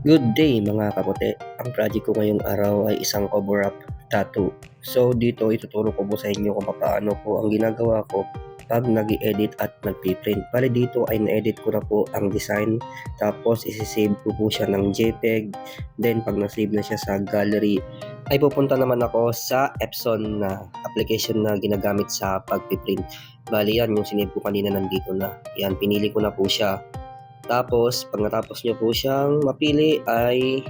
Good day mga kaputi. Ang project ko ngayong araw ay isang cover up tattoo. So dito ituturo ko po sa inyo kung paano po ang ginagawa ko pag nag-edit at nag-print. Bali dito ay na-edit ko na po ang design, tapos isi-save ko po siya ng JPEG. Then pag na-save na siya sa gallery ay pupunta naman ako sa Epson na application na ginagamit sa pag-print. Bali yan yung sinave ko kanina, nandito na. Yan, pinili ko na po siya. Tapos, pag natapos nyo po siyang mapili ay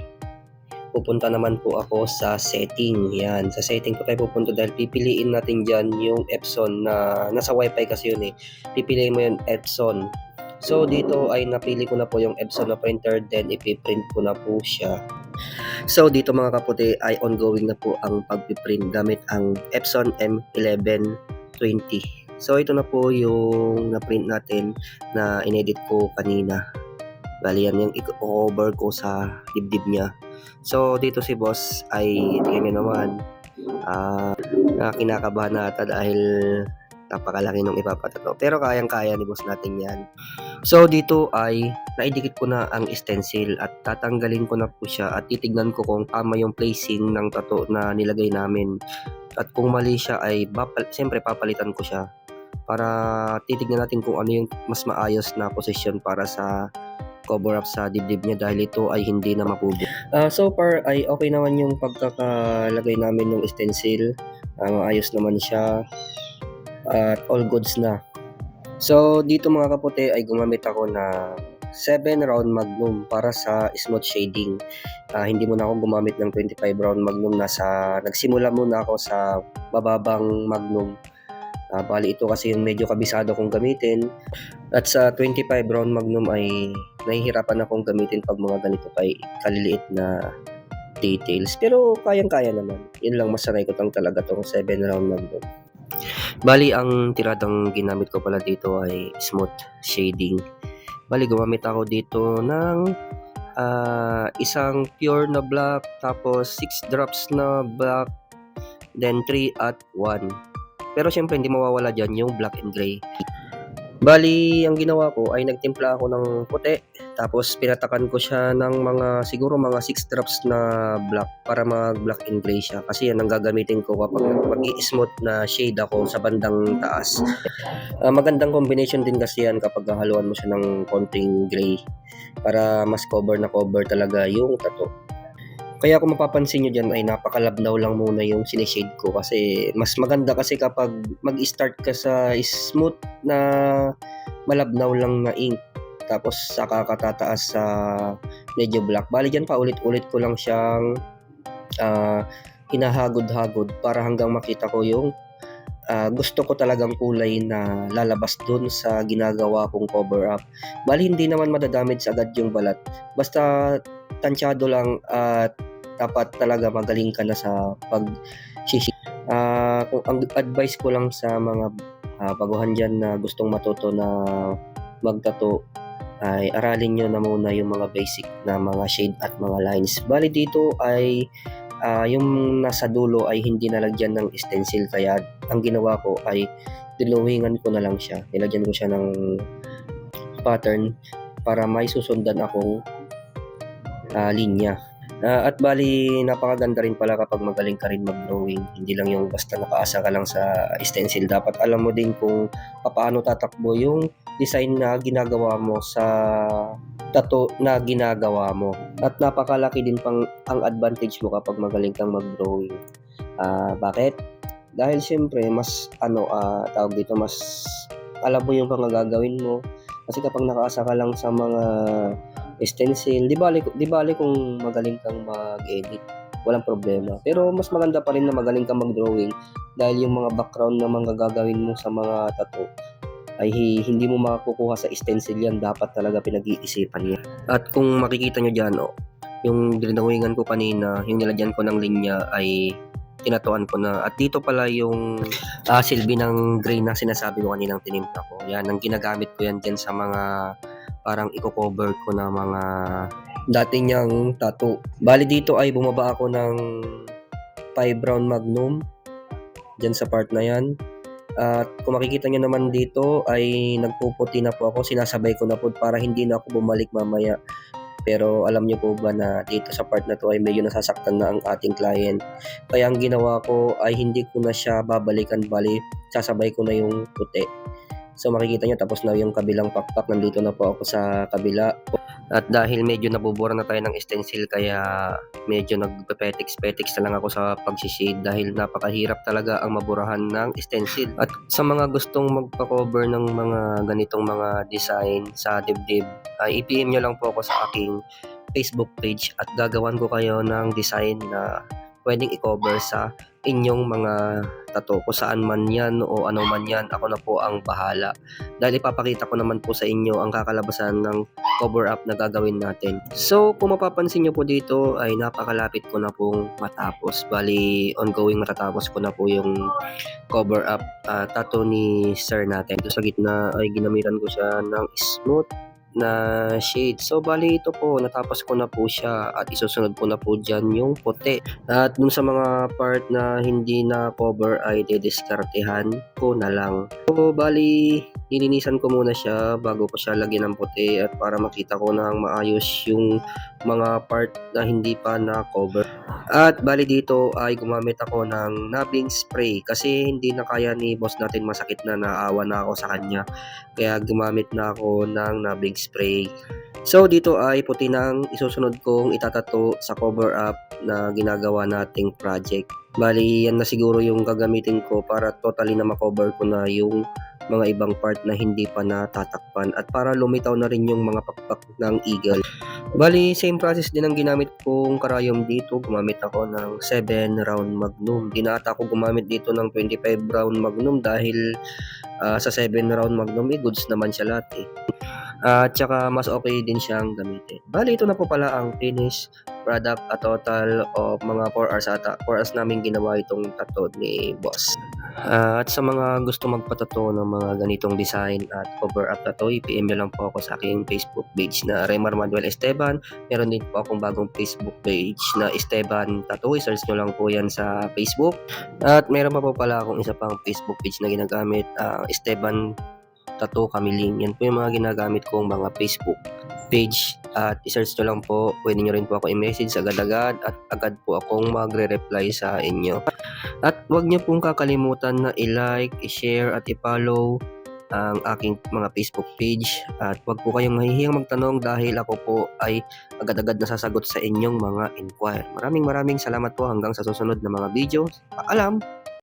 pupunta naman po ako sa setting. Yan, sa setting po tayo pupunta dahil pipiliin natin dyan yung Epson na nasa wifi kasi yun eh. Pipiliin mo yung Epson. So, dito ay napili ko na po yung Epson na printer, then ipiprint ko na po siya. So, dito mga kaputi ay ongoing na po ang pagpiprint gamit ang Epson M1120. So, ito na po yung na-print natin na inedit ko kanina. Bali yan yung i-cover ko sa dibdib niya. So, dito si boss ay tingnan nyo naman na kinakabahan nata dahil napakalaki nung ipapatato. Pero kayang-kaya ni boss natin yan. So, dito ay naidikit ko na ang stencil at tatanggalin ko na po siya at titignan ko kung tama yung placing ng tattoo na nilagay namin. At kung mali siya ay siyempre papalitan ko siya para titignan natin kung ano yung mas maayos na posisyon para sa cover up sa dibdib niya dahil ito ay hindi na mapubo. So far ay okay naman yung pagkakalagay namin ng stencil. Maayos naman siya at all goods na. So dito mga kaputi ay gumamit ako na 7 round magnum para sa smooth shading. Hindi muna ako gumamit ng 25 round magnum. Nagsimula muna ako sa bababang magnum. Bali ito kasi yung medyo kabisado kong gamitin. At sa 25 round magnum ay nahihirapan akong gamitin pag mga ganito kay kaliliit na details. Pero kayang-kaya naman. Yun lang, masanay ko talaga tong 7 round magnum. Bali ang tiradang ginamit ko pala dito ay smooth shading. Bali gumamit ako dito ng isang pure na black, tapos 6 drops na black, then 3 at 1. Pero syempre hindi mawawala dyan yung black and gray. Bali, ang ginawa ko ay nagtimpla ako ng puti. Tapos pinatakan ko siya ng siguro mga 6 drops na black para mag black and gray siya. Kasi yan ang gagamitin ko kapag mag-i-smooth na shade ako sa bandang taas. Magandang combination din kasi yan kapag haluan mo siya ng konting gray para mas cover na cover talaga yung tattoo. Kaya kung mapapansin nyo dyan ay napakalabnaw lang muna yung sinishade ko kasi mas maganda kasi kapag mag-start ka sa smooth na malabnaw lang na ink tapos saka ka tataas sa medyo black. Bali dyan pa ulit-ulit ko lang siyang hinahagod-hagod para hanggang makita ko yung gusto ko talagang kulay na lalabas dun sa ginagawa kong cover up. Bali hindi naman madadamage agad yung balat. Basta tansyado lang at dapat talaga magaling ka na sa pag-shishit. Kung ang advice ko lang sa mga baguhan dyan na gustong matuto na magtato ay aralin nyo na muna yung mga basic na mga shade at mga lines. Bali dito ay yung nasa dulo ay hindi nalagyan ng stencil, kaya ang ginawa ko ay dinuwingan ko na lang siya. Nilagyan ko siya ng pattern para may susundan akong linya. At bali napakaganda rin pala kapag magaling ka rin mag-drawing. Hindi lang yung basta nakaasa ka lang sa stencil. Dapat alam mo din kung paano tatakbo yung design na ginagawa mo sa tattoo na ginagawa mo. At napakalaki din pang ang advantage mo kapag magaling kang mag-drawing. Bakit? Dahil siyempre mas tawag dito, mas alam mo yung mga gagawin mo. Kasi kapag nakaasa ka lang sa mga stencil, di bali kung magaling kang mag-edit, walang problema. Pero mas maganda pa rin na magaling kang mag-drawing dahil yung mga background na mga gagawin mo sa mga tattoo ay hindi mo makukuha sa stencil yan. Dapat talaga pinag-iisipan yan. At kung makikita nyo dyan, yung dinawingan ko kanina, yung nilagyan ko ng linya ay tinatuan ko na. At dito pala yung silbi ng gray na sinasabi ko kaninang tinimpla ko. Yan, ang ginagamit ko yan dyan sa mga parang i-cover ko na mga dati niyang tattoo. Bali dito ay bumaba ako ng 5 round magnum dyan sa part na yan. At kung makikita nyo naman dito ay nagpuputi na po ako. Sinasabay ko na po para hindi na ako bumalik mamaya. Pero alam niyo po ba na dito sa part na to ay medyo nasasaktan na ang ating client. Kaya ang ginawa ko ay hindi ko na siya babalikan, bali sasabay ko na yung puti. So makikita nyo tapos na yung kabilang pakpak, nandito na po ako sa kabila. At dahil medyo nabubura na tayo ng stencil kaya medyo nagpe-petix na lang ako sa pag-shade dahil napakahirap talaga ang maburahan ng stencil. At sa mga gustong magpa-cover ng mga ganitong mga design sa dibdib, ay i-PM nyo lang po ako sa aking Facebook page at gagawan ko kayo ng design na pwedeng i-cover sa inyong mga tattoo, kung saan man yan o ano man yan, ako na po ang bahala. Dahil ipapakita ko naman po sa inyo ang kakalabasan ng cover up na gagawin natin. So kung mapapansin nyo po dito ay napakalapit ko na pong matapos. Bali ongoing matatapos ko na po yung cover up tattoo ni sir natin. Ito sa gitna ay ginamitan ko siya ng smooth na shade. So bali ito po, natapos ko na po siya at isusunod ko na po dyan yung puti. At dun sa mga part na hindi na cover ay didiskartehan ko na lang. So bali nilinisan ko muna siya bago ko siya lagyan ng puti at para makita ko na maayos yung mga part na hindi pa na cover. At bali dito ay gumamit ako ng numbing spray kasi hindi na kaya ni boss natin, masakit na, naawa na ako sa kanya. Kaya gumamit na ako ng numbing spray. So dito ay puti nang isusunod kong itatato sa cover up na ginagawa nating project. Bali yan na siguro yung gagamitin ko para totally na makover ko na yung mga ibang part na hindi pa natatakpan at para lumitaw na rin yung mga pakpak ng eagle. Bali, same process din ang ginamit kong karayom dito. Gumamit ako ng 7 round magnum. Di na ata ako gumamit dito ng 25 round magnum dahil sa 7 round magnum goods naman siya lahat eh. At saka mas okay din siyang gamitin. Bali, ito na po pala ang finished product, a total of mga 4 hours ata. 4 hours namin ginawa itong tattoo ni boss. At sa mga gusto magpatato ng mga ganitong design at cover up tattoo, i-PM nyo lang po ako sa aking Facebook page na Remar Manuel Esteban. Meron din po akong bagong Facebook page na Esteban Tattoo. I-search nyo lang po yan sa Facebook. At meron pa po pala akong isa pang Facebook page na ginagamit, Esteban Tattoo Kamiling. Yan po yung mga ginagamit kong mga Facebook page at i-search nyo lang po. Pwede nyo rin po ako i-message agad-agad at agad po akong magre-reply sa inyo. At huwag nyo pong kakalimutan na i-like, i-share at i-follow ang aking mga Facebook page. At huwag po kayong mahihiyang magtanong dahil ako po ay agad-agad nasasagot sa inyong mga inquire. Maraming salamat po hanggang sa susunod na mga videos. Paalam!